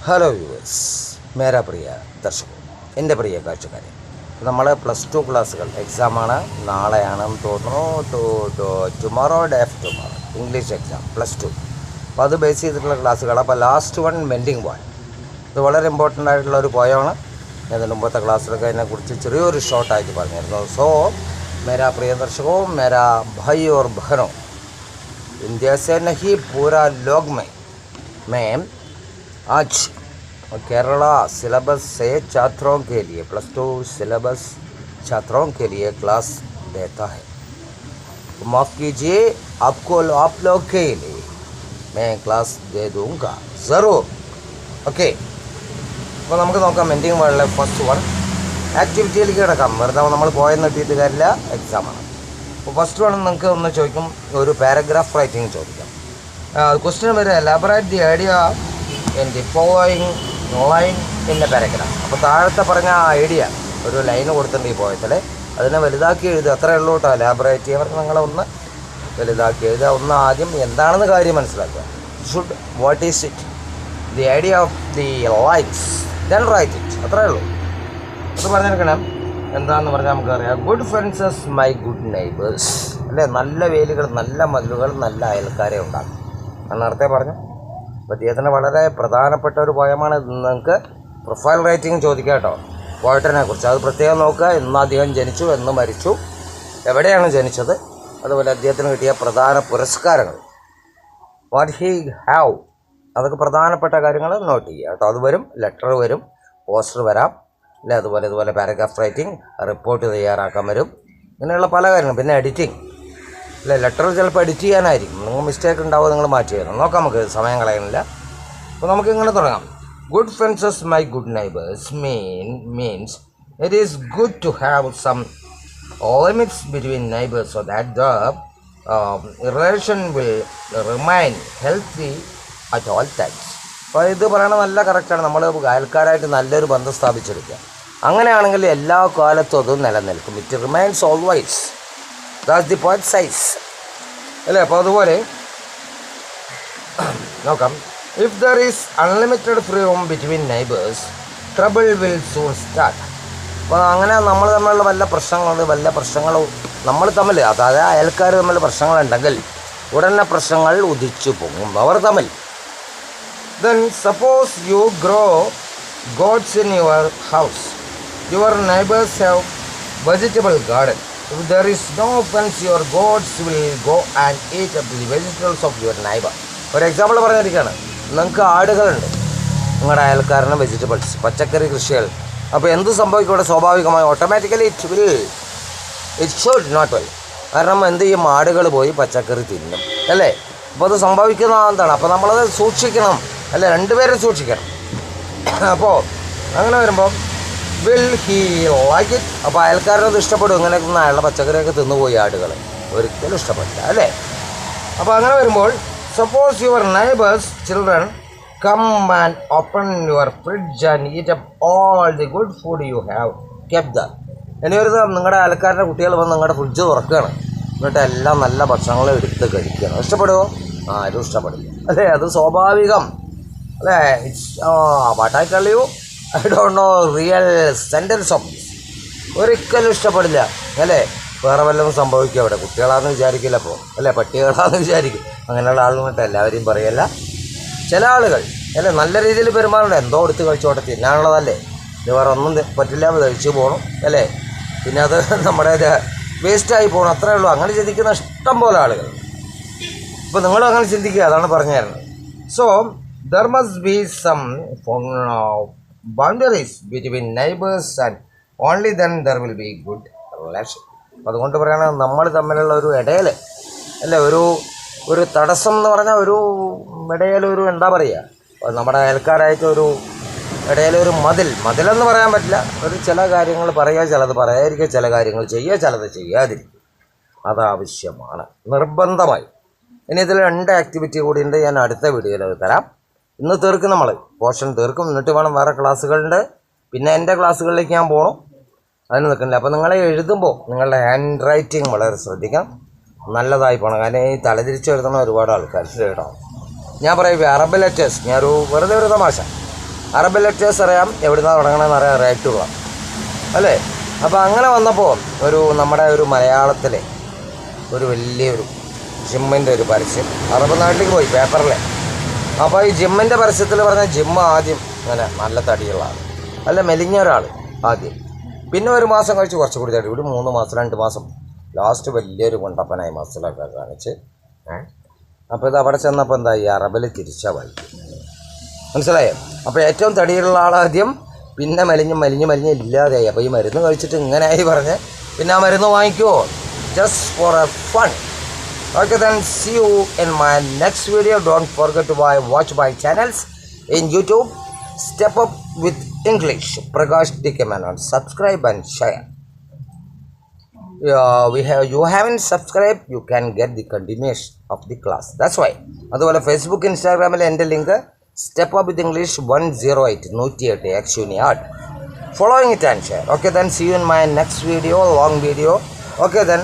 Hello viewers, മേരാ പ്രിയ ദർശകർ, എൻ്റെ പ്രിയ കാഴ്ചക്കാരെ, നമ്മൾ +2 ക്ലാസ്സുകൾ എക്സാമാണ്, നാളെയാണെന്ന് തോന്നുന്നു. Tomorrow day after tomorrow English exam +2. അപ്പോൾ അത് ബേസ് ചെയ്തിട്ടുള്ള ക്ലാസ്സുകൾ. അപ്പോൾ ലാസ്റ്റ് വൺ മെൻഡിങ് പോയിൻ, ഇത് വളരെ ഇമ്പോർട്ടൻ്റ് ആയിട്ടുള്ള ഒരു പോയമാണ്. അതിന് മുമ്പത്തെ ക്ലാസ്സിലൊക്കെ അതിനെക്കുറിച്ച് ചെറിയൊരു ഷോർട്ടായിട്ട് പറഞ്ഞിരുന്നു. സോ മേരാ പ്രിയ ദർശകോ, മേരാ ഭായി ഓർ ബഹനോ, इंडिया से नहीं पूरा लोग में आज केरला सिलेबस से छात्रों के लिए +2 सिलेबस छात्रों के लिए क्लास देता है. माफ़ कीजिए, आप लोग के लिए मैं क्लास दे दूँगा ज़रूर. ഓക്കെ, അപ്പോൾ നമുക്ക് നോക്കാം മെൻഡിങ് വേൾഡിലെ ഫസ്റ്റ് വൺ ആക്ടിവിറ്റിയിലേക്ക് കിടക്കാം. വെറുതെ നമ്മൾ പോയെന്ന് കിട്ടിയിട്ട് കാര്യമില്ല, എക്സാമാണ്. അപ്പോൾ ഫസ്റ്റ് വൺ നിങ്ങൾക്ക് ഒന്ന് ചോദിക്കും, ഒരു പാരഗ്രാഫ് റൈറ്റിംഗ് ചോദിക്കാം. ക്വസ്റ്റ്യൻ വരെ elaborate the idea in the following line in A paragraph. അപ്പോൾ താഴത്തെ പറഞ്ഞ ആ ഐഡിയ ഒരു ലൈന് കൊടുത്തിട്ടുണ്ട് ഈ പോയത്തിൽ, അതിനെ വലുതാക്കി എഴുതുക. അത്രയേ ഉള്ളൂ കേട്ടോ. എലാബറേറ്റ് ചെയ്യുന്നവർക്ക് നിങ്ങളൊന്ന് വലുതാക്കി എഴുതുക. ഒന്ന് ആദ്യം എന്താണെന്ന് കാര്യം മനസ്സിലാക്കുക. Should, what is it, the idea of the lines, then write it. അത്രയേ ഉള്ളൂ. അത് പറഞ്ഞെടുക്കണം. എന്താണെന്ന് പറഞ്ഞാൽ നമുക്കറിയാം. Good fences make good neighbours, അല്ലേ? നല്ല വേലികൾ, നല്ല മതിലുകൾ, നല്ല അയൽക്കാരെ ഉണ്ടാകും എന്ന് നേരത്തെ പറഞ്ഞു. അപ്പോൾ അദ്ദേഹത്തിന് വളരെ പ്രധാനപ്പെട്ട ഒരു പോയമാണ്. നിങ്ങൾക്ക് പ്രൊഫൈൽ റൈറ്റിംഗ് ചോദിക്കാം കേട്ടോ, പോയറ്റിനെ കുറിച്ച്. അത് പ്രത്യേകം നോക്കുക. എന്ന് അദ്ദേഹം ജനിച്ചു, എന്ന് മരിച്ചു, എവിടെയാണ് ജനിച്ചത്, അതുപോലെ അദ്ദേഹത്തിന് കിട്ടിയ പ്രധാന പുരസ്കാരങ്ങൾ, വാട്ട് ഹി ഹാവ്, അതൊക്കെ പ്രധാനപ്പെട്ട കാര്യങ്ങൾ നോട്ട് ചെയ്യുക കേട്ടോ. അത് വരും, ലെറ്റർ വരും, പോസ്റ്റർ വരാം, അല്ലേ? അതുപോലെ പാരഗ്രാഫ് റൈറ്റിംഗ്, റിപ്പോർട്ട് തയ്യാറാക്കാൻ വരും, ഇങ്ങനെയുള്ള പല കാര്യങ്ങളും. പിന്നെ എഡിറ്റിംഗ്, അല്ലേ? ലെറ്റർ ചിലപ്പോൾ എഡിറ്റ് ചെയ്യാനായിരിക്കും, നിങ്ങൾ മിസ്റ്റേക്ക് ഉണ്ടാവും, നിങ്ങൾ മാറ്റി തരണം. നോക്കാം, നമുക്ക് സമയം കളയുന്നില്ല. അപ്പോൾ നമുക്ക് ഇങ്ങനെ തുടങ്ങാം. Good fences make good neighbours means it is good to have some limits between neighbours so that the relation will remain healthy at all times. അപ്പോൾ ഇത് പറയണത് നല്ല കറക്റ്റാണ്. നമ്മൾ അയൽക്കാരായിട്ട് നല്ലൊരു ബന്ധം സ്ഥാപിച്ചെടുക്കുക. അങ്ങനെയാണെങ്കിൽ എല്ലാ കാലത്തും അത് നിലനിൽക്കും. It remains always, that's the point size, അല്ലേ? അപ്പോൾ അതുപോലെ നോക്കാം. If there is unlimited freedom between neighbours trouble will soon start. അപ്പോൾ അങ്ങനെ നമ്മൾ തമ്മിലുള്ള വല്ല പ്രശ്നങ്ങളും നമ്മൾ തമ്മിൽ, അതായത് അയൽക്കാർ തമ്മിൽ പ്രശ്നങ്ങളുണ്ടെങ്കിൽ ഉടനെ പ്രശ്നങ്ങൾ ഉദിച്ചു പോകും അവർ തമ്മിൽ. Then suppose you grow goats in your house. Your neighbors have vegetable garden. If there is no offense, your goats will go and eat up the vegetables of your neighbor. For example പറഞ്ഞിരിക്കുകയാണ്, നിങ്ങൾക്ക് ആടുകളുണ്ട്, നിങ്ങളുടെ അയൽക്കാരന് vegetables, പച്ചക്കറി കൃഷികൾ. അപ്പോൾ എന്ത് സംഭവിക്കും ഇവിടെ? സ്വാഭാവികമായി automatically it should not well. കാരണം എന്ത് ചെയ്യും? ആടുകൾ പോയി പച്ചക്കറി തിന്നും, അല്ലേ? അപ്പോൾ അത് സംഭവിക്കുന്ന എന്താണ്? അപ്പോൾ നമ്മളത് സൂക്ഷിക്കണം, അല്ലേ? രണ്ടുപേരും സൂക്ഷിക്കണം. അപ്പോൾ അങ്ങനെ വരുമ്പോൾ വിൽ ഹി ലൈക്ക് ഇറ്റ്. അപ്പോൾ അയൽക്കാരനത് ഇഷ്ടപ്പെടും. ഇങ്ങനെ അയാളുടെ പച്ചക്കറിയൊക്കെ തിന്നുപോയി ആടുകൾ, ഒരിക്കലും ഇഷ്ടപ്പെടില്ല, അല്ലേ? അപ്പോൾ അങ്ങനെ വരുമ്പോൾ suppose your neighbours children come and open your fridge and eat up all the good food you have kept the. ഇനി ഒരു നിങ്ങളുടെ അയൽക്കാരുടെ കുട്ടികൾ വന്ന് നിങ്ങളുടെ ഫ്രിഡ്ജ് തുറക്കുകയാണ്, എന്നിട്ട് എല്ലാം നല്ല ഭക്ഷണങ്ങൾ എടുത്ത് കഴിക്കണം. ഇഷ്ടപ്പെടുമോ? ആരും ഇഷ്ടപ്പെടില്ല, അല്ലേ? അത് സ്വാഭാവികം, അല്ലേ? What I tell you, I don't know real sentence of this. ഒരിക്കലും ഇഷ്ടപ്പെടില്ല, അല്ലേ? വേറെ വല്ലതും സംഭവിക്കും അവിടെ. കുട്ടികളാണെന്ന് വിചാരിക്കില്ല അപ്പോൾ, അല്ലേ? പട്ടികളാണെന്ന് വിചാരിക്കും. അങ്ങനെയുള്ള ആളുകൾക്ക് എല്ലാവരെയും പറയല്ല. ചില ആളുകൾ, അല്ലേ, നല്ല രീതിയിൽ പെരുമാറുണ്ട്. എന്തോ എടുത്ത് കഴിച്ചോട്ടെ, തിന്നാനുള്ളതല്ലേ, ഇത് വേറെ ഒന്നും പറ്റില്ല, കഴിച്ചു പോകണം, അല്ലേ? പിന്നെ അത് നമ്മുടെ വേസ്റ്റായി പോകണം, അത്രയേ ഉള്ളൂ. അങ്ങനെ ചിന്തിക്കുന്ന ഇഷ്ടം പോലെ ആളുകൾ. അപ്പോൾ നിങ്ങളും അങ്ങനെ ചിന്തിക്കുക, അതാണ് പറഞ്ഞു തരുന്നത്. So there must be some boundaries between neighbors and only then there will be good relation. അതുകൊണ്ട് പറയുകയാണെങ്കിൽ നമ്മൾ തമ്മിലുള്ള ഒരു ഇടയിൽ, അല്ലേ, ഒരു തടസ്സം എന്ന് പറഞ്ഞാൽ ഒരു ഇടയിലൊരു എന്താ പറയുക, നമ്മുടെ അയൽക്കാരായിട്ട് ഒരു ഇടയിലൊരു മതിലെന്ന് പറയാൻ പറ്റില്ല. ഒരു ചില കാര്യങ്ങൾ പറയുക, ചിലത് പറയാതിരിക്കുക, ചില കാര്യങ്ങൾ ചെയ്യുക, ചിലത് ചെയ്യാതിരിക്കുക. അതാവശ്യമാണ്, നിർബന്ധമായി. ഇനി ഇതിൽ 2 ആക്ടിവിറ്റി കൂടിയുണ്ട്, ഞാൻ അടുത്ത വീഡിയോയിൽ അത് തരാം. ഇന്ന് തീർക്കും, നമ്മൾ പോർഷൻ തീർക്കും. എന്നിട്ട് വേണം വേറെ ക്ലാസ്സുകളുണ്ട്, പിന്നെ എൻ്റെ ക്ലാസ്സുകളിലേക്ക് ഞാൻ പോകണം, അതിന് നിൽക്കുന്നില്ല. അപ്പോൾ നിങ്ങളെ എഴുതുമ്പോൾ നിങ്ങളുടെ ഹാൻഡ് റൈറ്റിംഗ് വളരെ ശ്രദ്ധിക്കണം, നല്ലതായി പോകണം. കാരണം ഈ തലതിരിച്ച് എഴുതുന്ന ഒരുപാട് ആൾക്കാർ കേട്ടോ. ഞാൻ പറയും അറബ് ലെറ്റേഴ്സ്, ഞാനൊരു വെറുതെ ഒരു തമാശ, അറബ് ലെറ്റേഴ്സ് അറിയാം, എവിടുന്നാണ് തുടങ്ങണമെന്ന് അറിയാം, റൈറ്റുള്ള അല്ലേ. അപ്പോൾ അങ്ങനെ വന്നപ്പോൾ നമ്മുടെ ഒരു മലയാളത്തിലെ ഒരു വലിയൊരു ജിമ്മിൻ്റെ ഒരു പരസ്യം അറബ് നാട്ടിലേക്ക് പോയി പേപ്പറിലെ. അപ്പോൾ ഈ ജിമ്മിൻ്റെ പരസ്യത്തിൽ പറഞ്ഞ ജിമ്മ് ആദ്യം അങ്ങനെ നല്ല തടിയുള്ള ആൾ, അല്ല മെലിഞ്ഞ ഒരാൾ ആദ്യം, പിന്നെ ഒരു മാസം കഴിച്ച് കുറച്ചുകൂടി തടി, ഒരു 3 മാസം 2 മാസം, ലാസ്റ്റ് വലിയൊരു കൊണ്ടപ്പനായി മസിലൊക്കെ കാണിച്ച്. അപ്പോൾ ഇത് അവിടെ ചെന്നപ്പോൾ എന്താ ഈ അറബിൽ തിരിച്ചാൽ വായിക്കും, മനസ്സിലായോ. അപ്പോൾ ഏറ്റവും തടിയുള്ള ആളാദ്യം, പിന്നെ മെലിഞ്ഞ് ഇല്ലാതെയായി. അപ്പോൾ ഈ മരുന്ന് കഴിച്ചിട്ട് ഇങ്ങനെയായി പറഞ്ഞ് പിന്നെ ആ മരുന്ന് വാങ്ങിക്കുമോ, just for a fun. Okay, then see you in my next video. Don't forget to watch my channels in YouTube. Step Up with English, Prakash DK Menon. Subscribe and share. You haven't subscribed, you can get the continuation of the class. That's why. അതുപോലെ Facebook ഇൻസ്റ്റാഗ്രാമിൽ എൻ്റെ link step up with English 108 actually art. Following it and share. Okay, then see you in my next video, long video. Okay, then